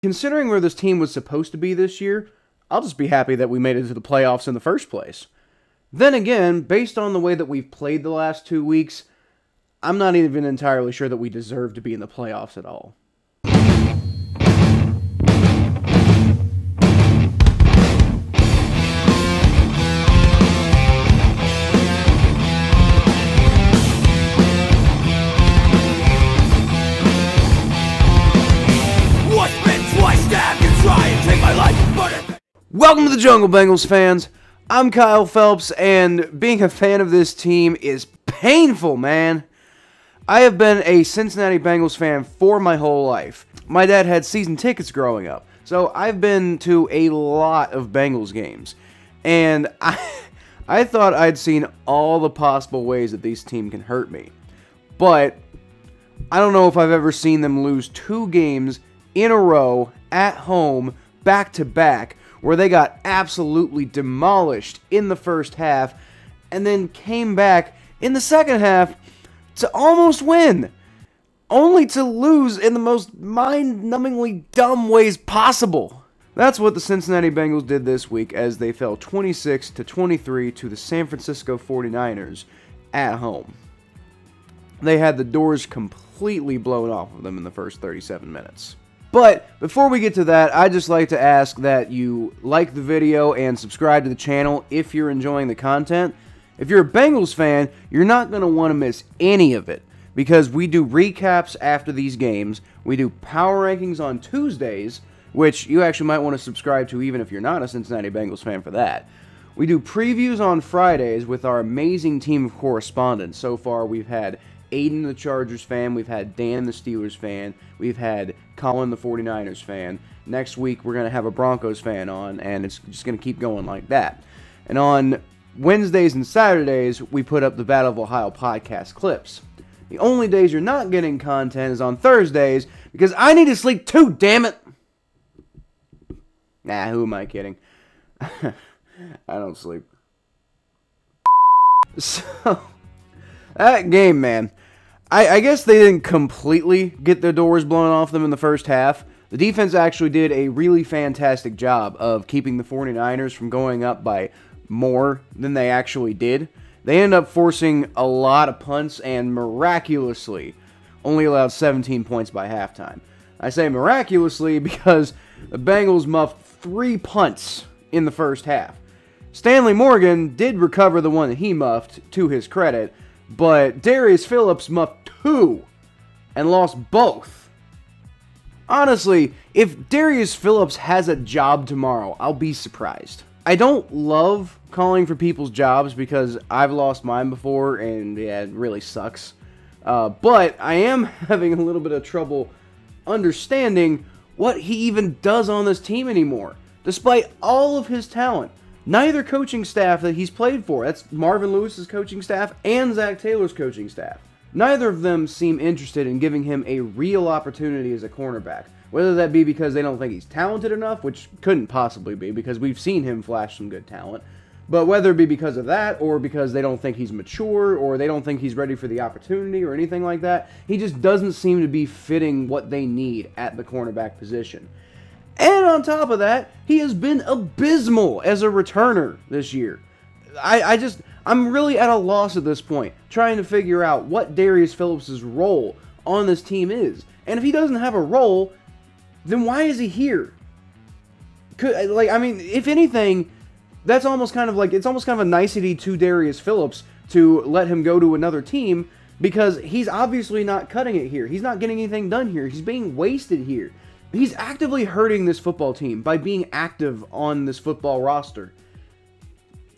Considering where this team was supposed to be this year, I'll just be happy that we made it to the playoffs in the first place. Then again, based on the way that we've played the last 2 weeks, I'm not even entirely sure that we deserve to be in the playoffs at all. Welcome to the Jungle, Bengals fans. I'm Kyle Phelps, and being a fan of this team is painful, man. I have been a Cincinnati Bengals fan for my whole life. My dad had season tickets growing up, so I've been to a lot of Bengals games. And I thought I'd seen all the possible ways that this team can hurt me. But I don't know if I've ever seen them lose 2 games in a row at home, back-to-back, where they got absolutely demolished in the first half, and then came back in the second half to almost win, only to lose in the most mind-numbingly dumb ways possible. That's what the Cincinnati Bengals did this week, as they fell 26-23 to the San Francisco 49ers at home. They had the doors completely blown off of them in the first 37 minutes. But before we get to that, I'd just like to ask that you like the video and subscribe to the channel if you're enjoying the content. If you're a Bengals fan, you're not going to want to miss any of it, because we do recaps after these games. We do power rankings on Tuesdays, which you actually might want to subscribe to even if you're not a Cincinnati Bengals fan for that. We do previews on Fridays with our amazing team of correspondents. So far, we've had Aiden, the Chargers fan, we've had Dan, the Steelers fan, we've had Colin, the 49ers fan. Next week, we're going to have a Broncos fan on, and it's just going to keep going like that. And on Wednesdays and Saturdays, we put up the Battle of Ohio podcast clips. The only days you're not getting content is on Thursdays, because I need to sleep too, damn it! Nah, who am I kidding? I don't sleep. So, that game, man. I guess they didn't completely get their doors blown off them in the first half. The defense actually did a really fantastic job of keeping the 49ers from going up by more than they actually did. They ended up forcing a lot of punts and miraculously only allowed 17 points by halftime. I say miraculously because the Bengals muffed 3 punts in the first half. Stanley Morgan did recover the one that he muffed, to his credit, but Darius Phillips muffed 2 and lost both. Honestly, if Darius Phillips has a job tomorrow, I'll be surprised. I don't love calling for people's jobs because I've lost mine before, and yeah, it really sucks. But I am having a little bit of trouble understanding what he even does on this team anymore. Despite all of his talent, neither coaching staff that he's played for, that's Marvin Lewis's coaching staff and Zach Taylor's coaching staff, neither of them seem interested in giving him a real opportunity as a cornerback. Whether that be because they don't think he's talented enough, which couldn't possibly be because we've seen him flash some good talent, but whether it be because of that or because they don't think he's mature or they don't think he's ready for the opportunity or anything like that, he just doesn't seem to be fitting what they need at the cornerback position. And on top of that, he has been abysmal as a returner this year. I'm really at a loss at this point, trying to figure out what Darius Phillips' role on this team is. And if he doesn't have a role, then why is he here? If anything, that's almost kind of like, it's almost kind of a nicety to Darius Phillips to let him go to another team, because he's obviously not cutting it here. He's not getting anything done here. He's being wasted here. He's actively hurting this football team by being active on this football roster.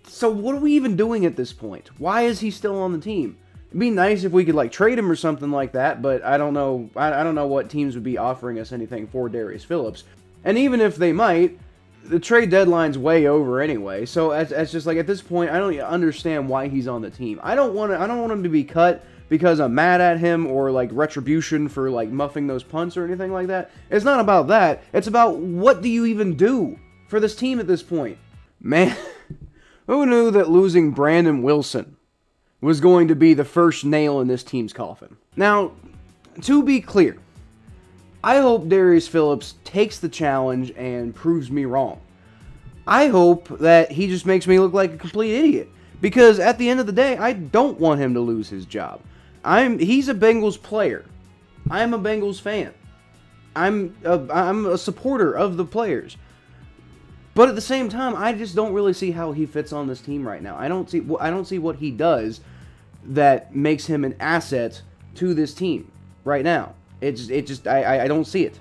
So what are we even doing at this point? Why is he still on the team? It'd be nice if we could trade him or something like that, but I don't know. I don't know what teams would be offering us anything for Darius Phillips. And even if they might, the trade deadline's way over anyway. So it's just at this point, I don't understand why he's on the team. I don't want him to be cut because I'm mad at him or retribution for muffing those punts or anything like that. It's not about that. It's about what do you even do for this team at this point? Man, who knew that losing Brandon Wilson was going to be the first nail in this team's coffin? Now, to be clear, I hope Darius Phillips takes the challenge and proves me wrong. I hope that he just makes me look like a complete idiot. Because at the end of the day, I don't want him to lose his job. He's a Bengals player. I'm a Bengals fan. I'm a supporter of the players. But at the same time, I just don't really see how he fits on this team right now. I don't see what he does that makes him an asset to this team right now. I don't see it.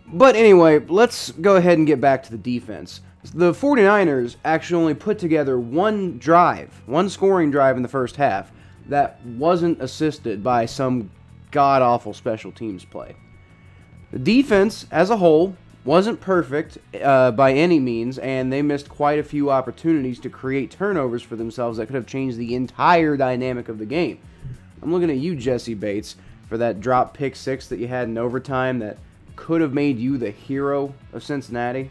But anyway, let's go ahead and get back to the defense. The 49ers actually only put together one scoring drive in the first half that wasn't assisted by some god-awful special teams play. The defense as a whole wasn't perfect by any means, and they missed quite a few opportunities to create turnovers for themselves that could have changed the entire dynamic of the game. I'm looking at you, Jesse Bates, for that drop pick six that you had in overtime that could have made you the hero of Cincinnati.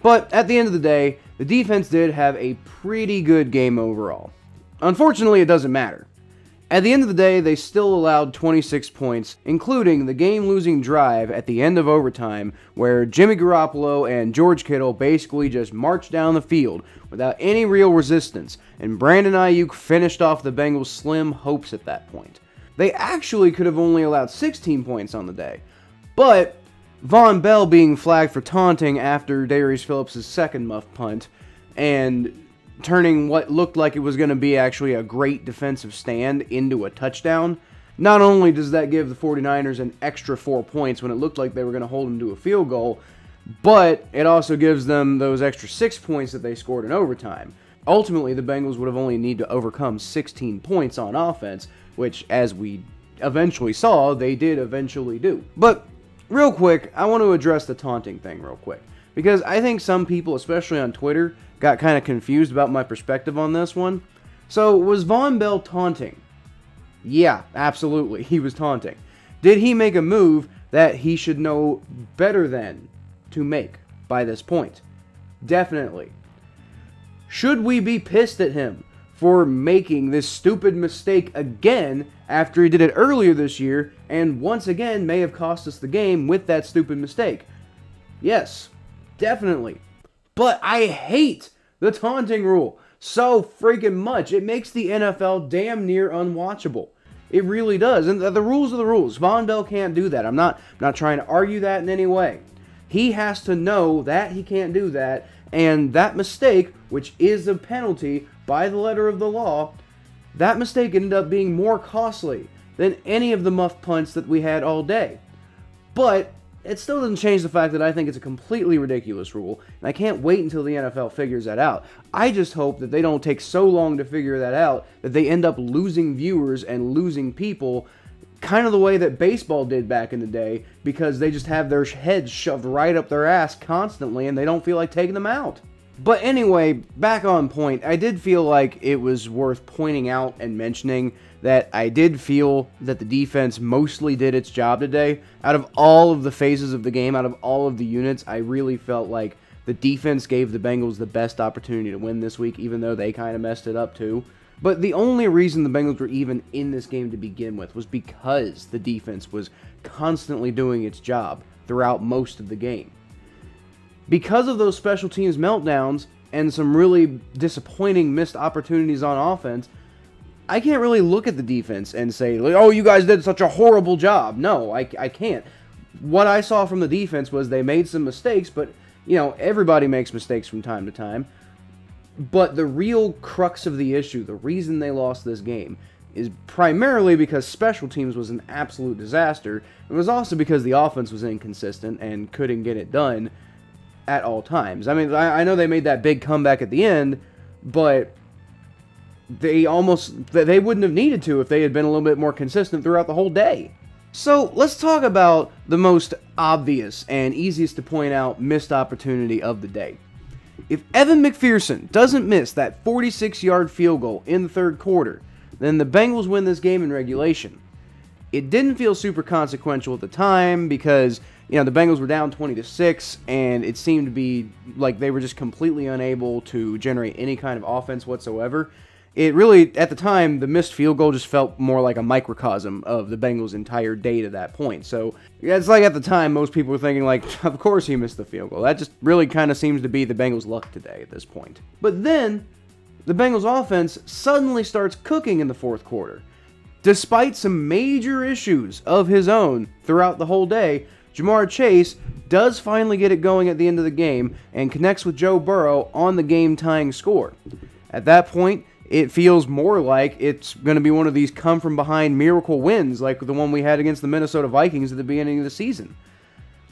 But at the end of the day, the defense did have a pretty good game overall. Unfortunately, it doesn't matter. At the end of the day, they still allowed 26 points, including the game-losing drive at the end of overtime, where Jimmy Garoppolo and George Kittle basically just marched down the field without any real resistance, and Brandon Ayuk finished off the Bengals' slim hopes at that point. They actually could have only allowed 16 points on the day, but Von Bell being flagged for taunting after Darius Phillips' second muff punt, and turning what looked like it was going to be actually a great defensive stand into a touchdown. Not only does that give the 49ers an extra 4 points when it looked like they were going to hold them to a field goal, but it also gives them those extra 6 points that they scored in overtime. Ultimately, the Bengals would have only needed to overcome 16 points on offense, which, as we eventually saw, they did eventually do. But real quick, I want to address the taunting thing real quick, because I think some people, especially on Twitter, got kind of confused about my perspective on this one. So, was Von Bell taunting? Yeah, absolutely, he was taunting. Did he make a move that he should know better than to make by this point? Definitely. Should we be pissed at him for making this stupid mistake again after he did it earlier this year and once again may have cost us the game with that stupid mistake? Yes, definitely. But I hate the taunting rule so freaking much. It makes the NFL damn near unwatchable. It really does. And the rules are the rules. Von Bell can't do that. I'm not trying to argue that in any way. He has to know that he can't do that, and that mistake, which is a penalty by the letter of the law, that mistake ended up being more costly than any of the muff punts that we had all day. But it still doesn't change the fact that I think it's a completely ridiculous rule, and I can't wait until the NFL figures that out. I just hope that they don't take so long to figure that out that they end up losing viewers and losing people, kind of the way that baseball did back in the day, because they just have their heads shoved right up their ass constantly and they don't feel like taking them out. But anyway, back on point, I did feel like it was worth pointing out and mentioning that I did feel that the defense mostly did its job today. Out of all of the phases of the game, out of all of the units, I really felt like the defense gave the Bengals the best opportunity to win this week, even though they kind of messed it up too. But the only reason the Bengals were even in this game to begin with was because the defense was constantly doing its job throughout most of the game. Because of those special teams meltdowns and some really disappointing missed opportunities on offense, I can't really look at the defense and say, oh, you guys did such a horrible job. No, I can't. What I saw from the defense was they made some mistakes, but, you know, everybody makes mistakes from time to time. But the real crux of the issue, the reason they lost this game, is primarily because special teams was an absolute disaster. It was also because the offense was inconsistent and couldn't get it done at all times. I mean, I know they made that big comeback at the end, but they wouldn't have needed to if they had been a little bit more consistent throughout the whole day. So let's talk about the most obvious and easiest to point out missed opportunity of the day. If Evan McPherson doesn't miss that 46-yard field goal in the third quarter, then the Bengals win this game in regulation. It didn't feel super consequential at the time because, you know, the Bengals were down 20-6, and it seemed to be like they were just completely unable to generate any kind of offense whatsoever. it really, at the time, the missed field goal just felt more like a microcosm of the Bengals' entire day to that point. So, it's like at the time, most people were thinking, like, of course he missed the field goal. That just really kind of seems to be the Bengals' luck today at this point. But then, the Bengals' offense suddenly starts cooking in the fourth quarter. Despite some major issues of his own throughout the whole day, Ja'Marr Chase does finally get it going at the end of the game and connects with Joe Burrow on the game-tying score. At that point, it feels more like it's going to be one of these come-from-behind miracle wins like the one we had against the Minnesota Vikings at the beginning of the season.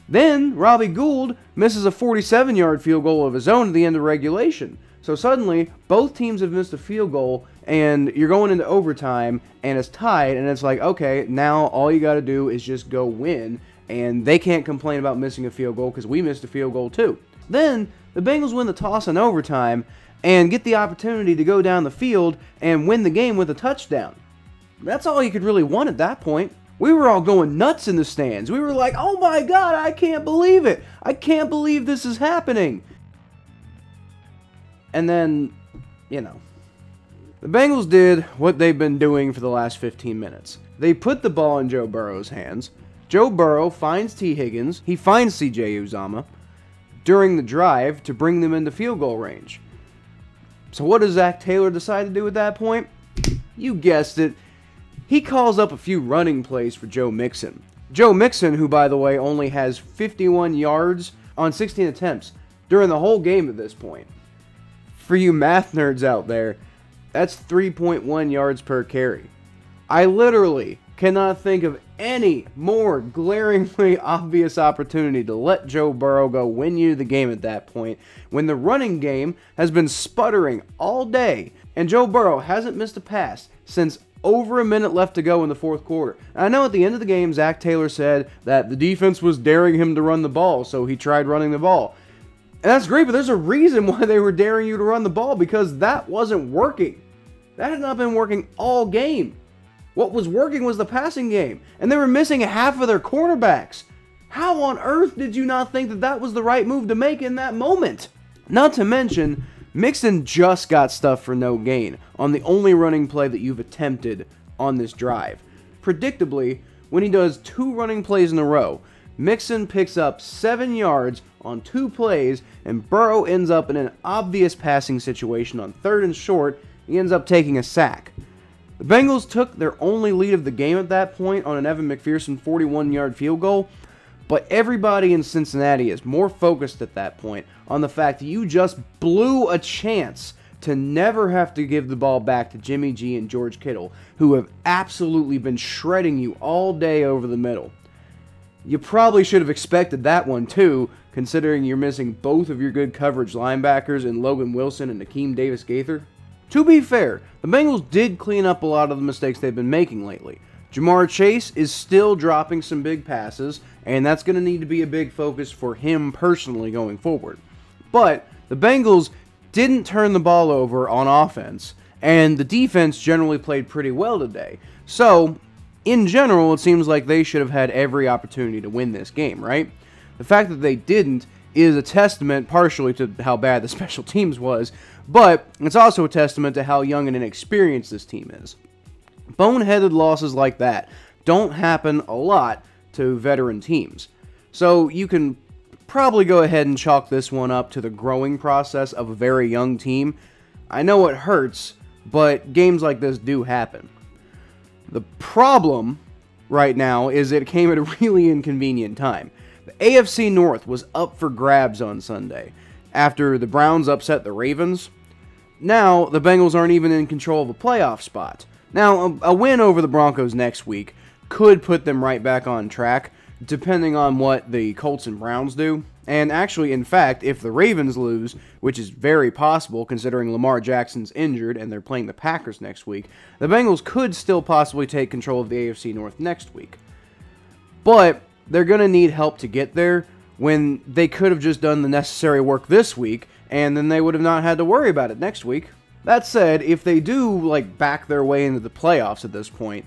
Then, Robbie Gould misses a 47-yard field goal of his own at the end of regulation. So suddenly, both teams have missed a field goal, and you're going into overtime, and it's tied, and it's like, okay, now all you got to do is just go win, and they can't complain about missing a field goal because we missed a field goal too. Then, the Bengals win the toss in overtime, and get the opportunity to go down the field and win the game with a touchdown. That's all you could really want at that point. We were all going nuts in the stands. We were like, oh my God, I can't believe it. I can't believe this is happening. And then, you know, the Bengals did what they've been doing for the last 15 minutes. They put the ball in Joe Burrow's hands. Joe Burrow finds T. Higgins. He finds C.J. Uzomah during the drive to bring them into field goal range. So what does Zac Taylor decide to do at that point? You guessed it. He calls up a few running plays for Joe Mixon. Joe Mixon, who by the way only has 51 yards on 16 attempts during the whole game at this point. For you math nerds out there, that's 3.1 yards per carry. I literally cannot think of any more glaringly obvious opportunity to let Joe Burrow go win you the game at that point when the running game has been sputtering all day and Joe Burrow hasn't missed a pass since over a minute left to go in the fourth quarter. And I know at the end of the game, Zac Taylor said that the defense was daring him to run the ball, so he tried running the ball. And that's great, but there's a reason why they were daring you to run the ball, because that wasn't working. That had not been working all game. What was working was the passing game, and they were missing half of their cornerbacks. How on earth did you not think that that was the right move to make in that moment? Not to mention, Mixon just got stuffed for no gain on the only running play that you've attempted on this drive. Predictably, when he does 2 running plays in a row, Mixon picks up 7 yards on 2 plays, and Burrow ends up in an obvious passing situation on 3rd and short. He ends up taking a sack. The Bengals took their only lead of the game at that point on an Evan McPherson 41-yard field goal, but everybody in Cincinnati is more focused at that point on the fact that you just blew a chance to never have to give the ball back to Jimmy G and George Kittle, who have absolutely been shredding you all day over the middle. You probably should have expected that one too, considering you're missing both of your good coverage linebackers in Logan Wilson and Akeem Davis-Gaither. To be fair, the Bengals did clean up a lot of the mistakes they've been making lately. Ja'Marr Chase is still dropping some big passes, and that's going to need to be a big focus for him personally going forward. But the Bengals didn't turn the ball over on offense, and the defense generally played pretty well today. So, in general, it seems like they should have had every opportunity to win this game, right? The fact that they didn't is a testament partially to how bad the special teams was, but it's also a testament to how young and inexperienced this team is. Boneheaded losses like that don't happen a lot to veteran teams. So you can probably go ahead and chalk this one up to the growing process of a very young team. I know it hurts, but games like this do happen. The problem right now is it came at a really inconvenient time. The AFC North was up for grabs on Sunday after the Browns upset the Ravens. Now, the Bengals aren't even in control of a playoff spot. Now, a win over the Broncos next week could put them right back on track, depending on what the Colts and Browns do. And actually, in fact, if the Ravens lose, which is very possible considering Lamar Jackson's injured and they're playing the Packers next week, the Bengals could still possibly take control of the AFC North next week. But they're going to need help to get there when they could have just done the necessary work this week, and then they would have not had to worry about it next week. That said, if they do, back their way into the playoffs at this point,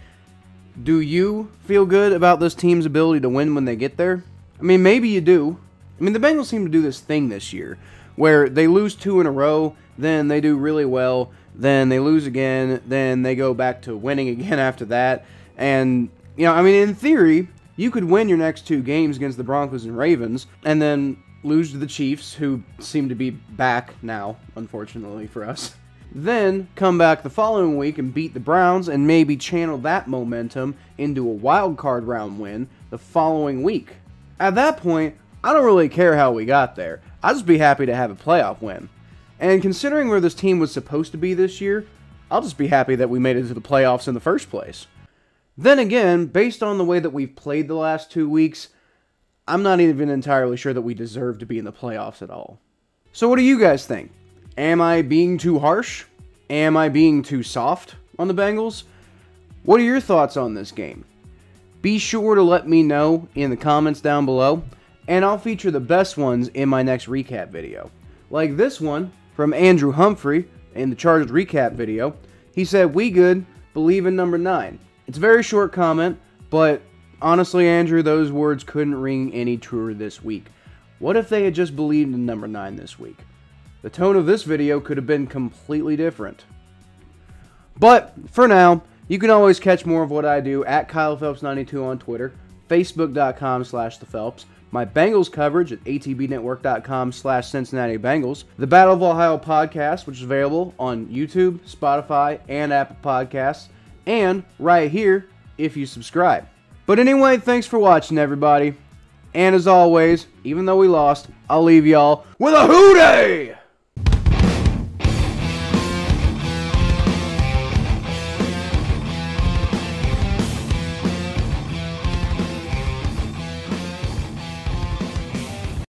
do you feel good about this team's ability to win when they get there? I mean, maybe you do. I mean, the Bengals seem to do this thing this year where they lose 2 in a row, then they do really well, then they lose again, then they go back to winning again after that. And, you know, I mean, in theory, you could win your next 2 games against the Broncos and Ravens, and then lose to the Chiefs, who seem to be back now, unfortunately for us. Then come back the following week and beat the Browns and maybe channel that momentum into a wild card round win the following week. At that point, I don't really care how we got there. I'll just be happy to have a playoff win. And considering where this team was supposed to be this year, I'll just be happy that we made it to the playoffs in the first place. Then again, based on the way that we've played the last 2 weeks, I'm not even entirely sure that we deserve to be in the playoffs at all. So what do you guys think? Am I being too harsh? Am I being too soft on the Bengals? What are your thoughts on this game? Be sure to let me know in the comments down below, and I'll feature the best ones in my next recap video. Like this one from Andrew Humphrey in the Chargers recap video. He said, "We good, believe in number 9. It's a very short comment, but honestly, Andrew, those words couldn't ring any truer this week. What if they had just believed in number 9 this week? The tone of this video could have been completely different." But for now, you can always catch more of what I do at KylePhelps92 on Twitter, Facebook.com/ThePhelps, my Bengals coverage at ATBNetwork.com/Cincinnati Bengals, the Battle of Ohio podcast, which is available on YouTube, Spotify, and Apple Podcasts, and right here if you subscribe. But anyway, thanks for watching, everybody. And as always, even though we lost, I'll leave y'all with a hootie!